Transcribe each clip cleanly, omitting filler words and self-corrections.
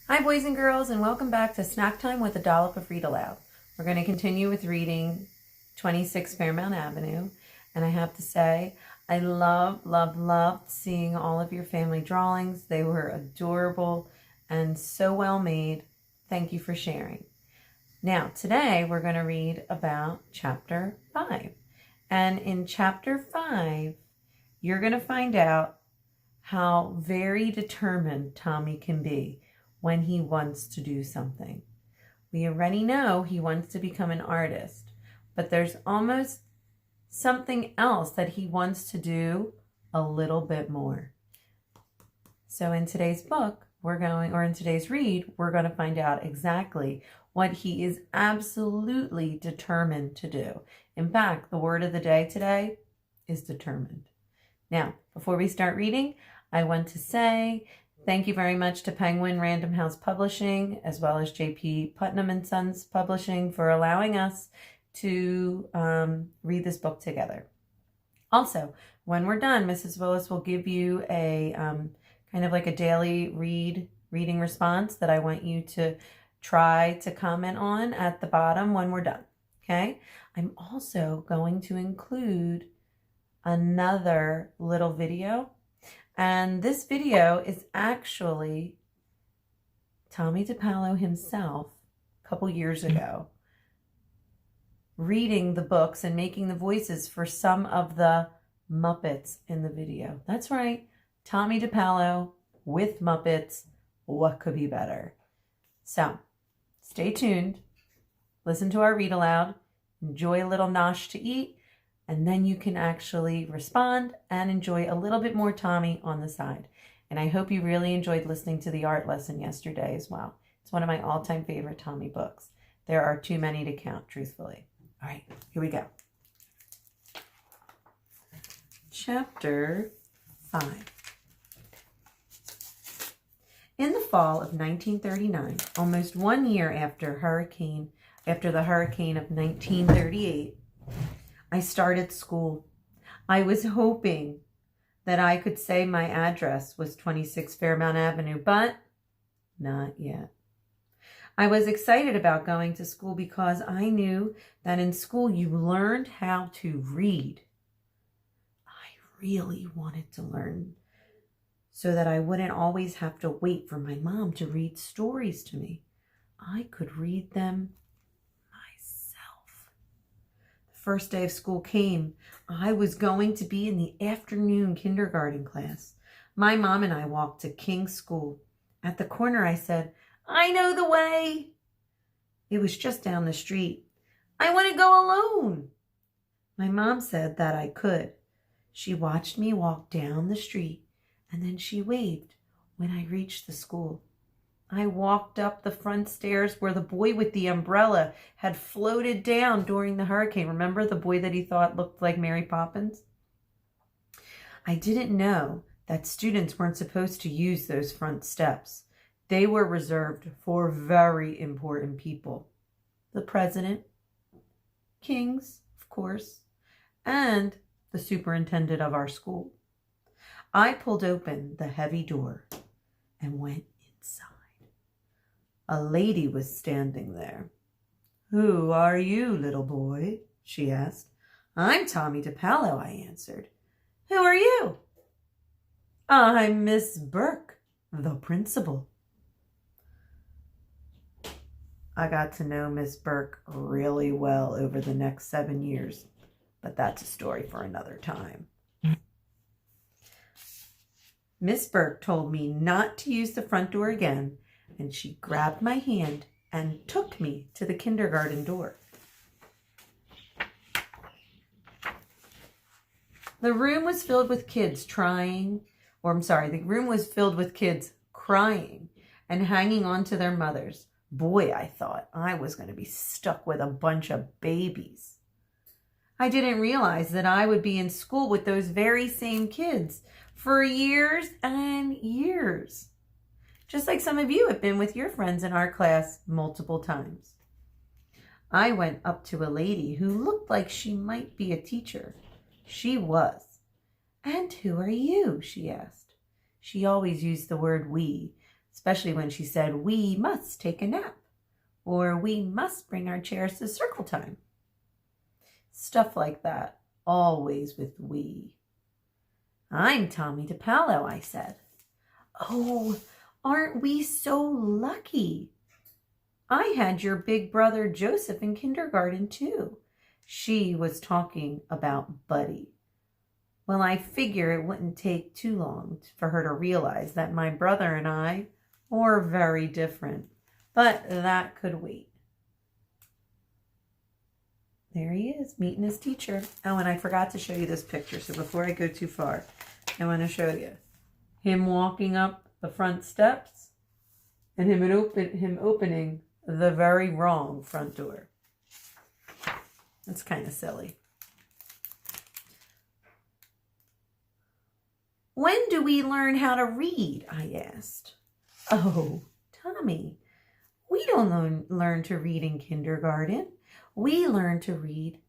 Hi boys and girls, and welcome back to Snack Time with a Dollop of Read Aloud. We're going to continue with reading 26 Fairmount Avenue, and I have to say I loved seeing all of your family drawings. They were adorable and so well made. Thank you for sharing. Now today we're going to read about chapter 5, and in chapter 5 you're going to find out how very determined Tomie can be when he wants to do something. We already know he wants to become an artist, but there's almost something else that he wants to do a little bit more. So in today's book, in today's read, we're going to find out exactly what he is absolutely determined to do. In fact, the word of the day today is determined. Now, before we start reading, I want to say thank you very much to Penguin Random House Publishing, as well as J.P. Putnam & Sons Publishing, for allowing us to read this book together. Also, when we're done, Mrs. Willis will give you a kind of like a daily reading response that I want you to try to comment on at the bottom when we're done. Okay? I'm also going to include another little video. And this video is actually Tomie DePallo himself a couple years ago reading the books and making the voices for some of the Muppets in the video. That's right, Tomie DePallo with Muppets. What could be better? So stay tuned, listen to our read aloud, enjoy a little nosh to eat, and then you can actually respond and enjoy a little bit more Tomie on the side. And I hope you really enjoyed listening to the art lesson yesterday as well. It's one of my all-time favorite Tomie books. There are too many to count, truthfully. All right, here we go. Chapter 5. In the fall of 1939, almost 1 year after the hurricane of 1938, I started school. I was hoping that I could say my address was 26 Fairmount Avenue, but not yet. I was excited about going to school because I knew that in school you learned how to read. I really wanted to learn so that I wouldn't always have to wait for my mom to read stories to me. I could read them myself. The first day of school came. I was going to be in the afternoon kindergarten class. My mom and I walked to King's School. At the corner, I said, "I know the way." It was just down the street. "I want to go alone." My mom said that I could. She watched me walk down the street, and then she waved when I reached the school. I walked up the front stairs where the boy with the umbrella had floated down during the hurricane. Remember the boy that he thought looked like Mary Poppins? I didn't know that students weren't supposed to use those front steps. They were reserved for very important people. The president, kings, of course, and the superintendent of our school. I pulled open the heavy door and went inside. A lady was standing there. "Who are you, little boy?" she asked. "I'm Tomie DePallo," I answered. "Who are you?" "I'm Miss Burke, the principal." I got to know Miss Burke really well over the next 7 years, but that's a story for another time. Miss Burke told me not to use the front door again, and she grabbed my hand and took me to the kindergarten door. The room was filled with kids crying and hanging on to their mothers. Boy, I thought I was going to be stuck with a bunch of babies. I didn't realize that I would be in school with those very same kids for years and years. Just like some of you have been with your friends in our class multiple times. I went up to a lady who looked like she might be a teacher. She was. "And who are you?" she asked. She always used the word "we," especially when she said, "We must take a nap," or "We must bring our chairs to circle time." Stuff like that, always with we. "I'm Tomie DePaolo," I said. "Oh, aren't we so lucky? I had your big brother Joseph in kindergarten too." She was talking about Buddy. Well, I figure it wouldn't take too long for her to realize that my brother and I were very different, but that could wait. There he is, meeting his teacher. Oh, and I forgot to show you this picture, so before I go too far, I want to show you him walking up the front steps and him opening the very wrong front door. That's kind of silly. "When do we learn how to read?" I asked. "Oh, Tomie, we don't learn to read in kindergarten. We learn to read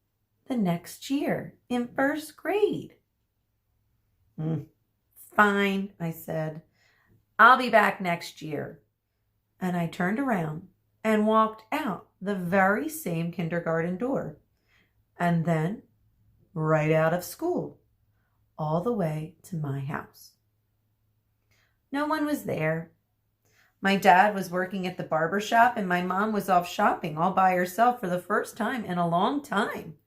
the next year in first grade." "Fine," I said. "I'll be back next year." And I turned around and walked out the very same kindergarten door. And then right out of school, all the way to my house. No one was there. My dad was working at the barber shop and my mom was off shopping all by herself for the first time in a long time.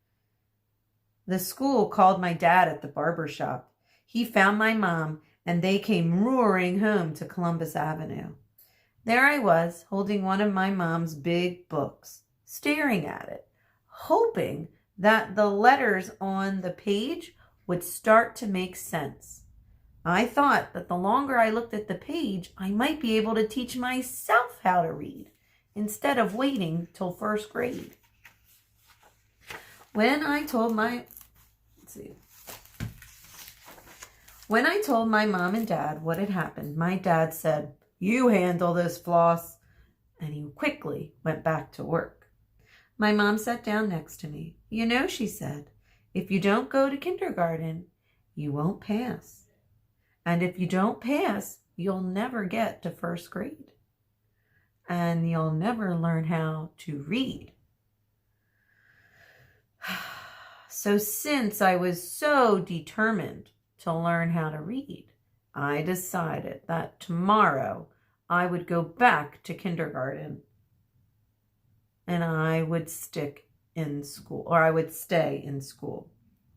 The school called my dad at the barber shop. He found my mom and they came roaring home to Columbus Avenue. There I was, holding one of my mom's big books, staring at it, hoping that the letters on the page would start to make sense. I thought that the longer I looked at the page, I might be able to teach myself how to read instead of waiting till first grade. When I told my mom and dad what had happened, my dad said, "You handle this, Floss," and he quickly went back to work. My mom sat down next to me. "You know," she said, "if you don't go to kindergarten, you won't pass. And if you don't pass, you'll never get to first grade. And you'll never learn how to read." So since I was so determined to learn how to read, I decided that tomorrow I would go back to kindergarten and I would stay in school.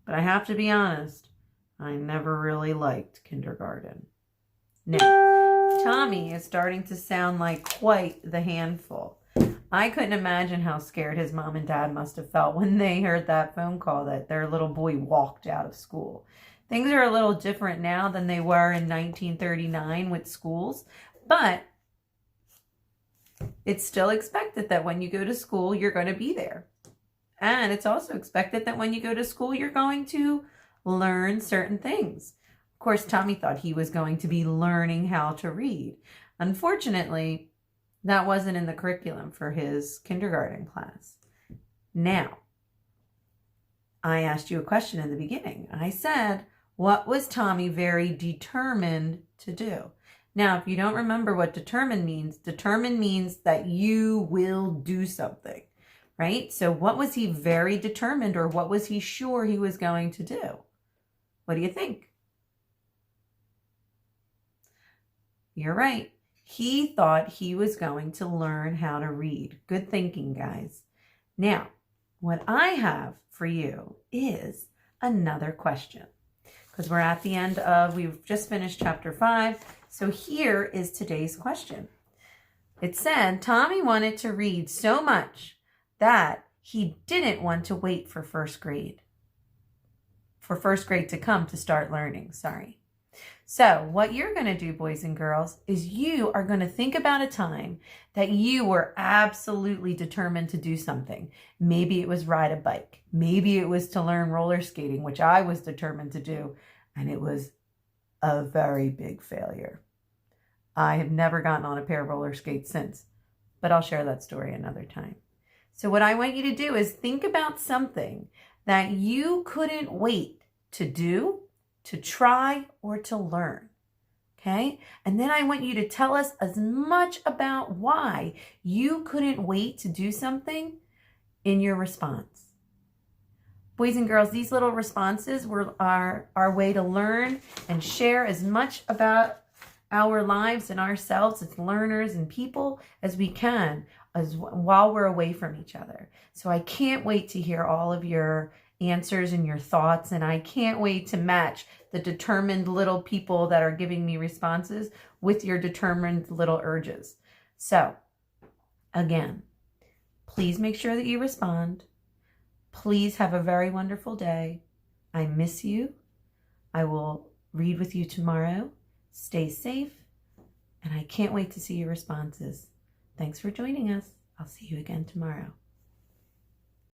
But I have to be honest, I never really liked kindergarten. Now, Tomie is starting to sound like quite the handful. I couldn't imagine how scared his mom and dad must have felt when they heard that phone call that their little boy walked out of school. Things are a little different now than they were in 1939 with schools, but it's still expected that when you go to school, you're going to be there. And it's also expected that when you go to school, you're going to learn certain things. Of course, Tomie thought he was going to be learning how to read. Unfortunately, that wasn't in the curriculum for his kindergarten class. Now, I asked you a question in the beginning. I said, what was Tomie very determined to do? Now, if you don't remember what determined means that you will do something, right? So what was he very determined, or what was he sure he was going to do? What do you think? You're right. He thought he was going to learn how to read. Good thinking, guys. Now, what I have for you is another question, because we're at the end of, we've just finished chapter 5. So here is today's question. It said, Tomie wanted to read so much that he didn't want to wait for first grade to come to start learning, sorry. So what you're going to do, boys and girls, is you are going to think about a time that you were absolutely determined to do something. Maybe it was ride a bike. Maybe it was to learn roller skating, which I was determined to do, and it was a very big failure. I have never gotten on a pair of roller skates since, but I'll share that story another time. So what I want you to do is think about something that you couldn't wait to do, to try, or to learn. Okay? And then I want you to tell us as much about why you couldn't wait to do something in your response. Boys and girls, these little responses were our way to learn and share as much about our lives and ourselves as learners and people as we can while we're away from each other. So I can't wait to hear all of your answers and your thoughts, and I can't wait to match the determined little people that are giving me responses with your determined little urges. So again, please make sure that you respond. Please have a very wonderful day. I miss you. I will read with you tomorrow. Stay safe, and I can't wait to see your responses. Thanks for joining us. I'll see you again tomorrow.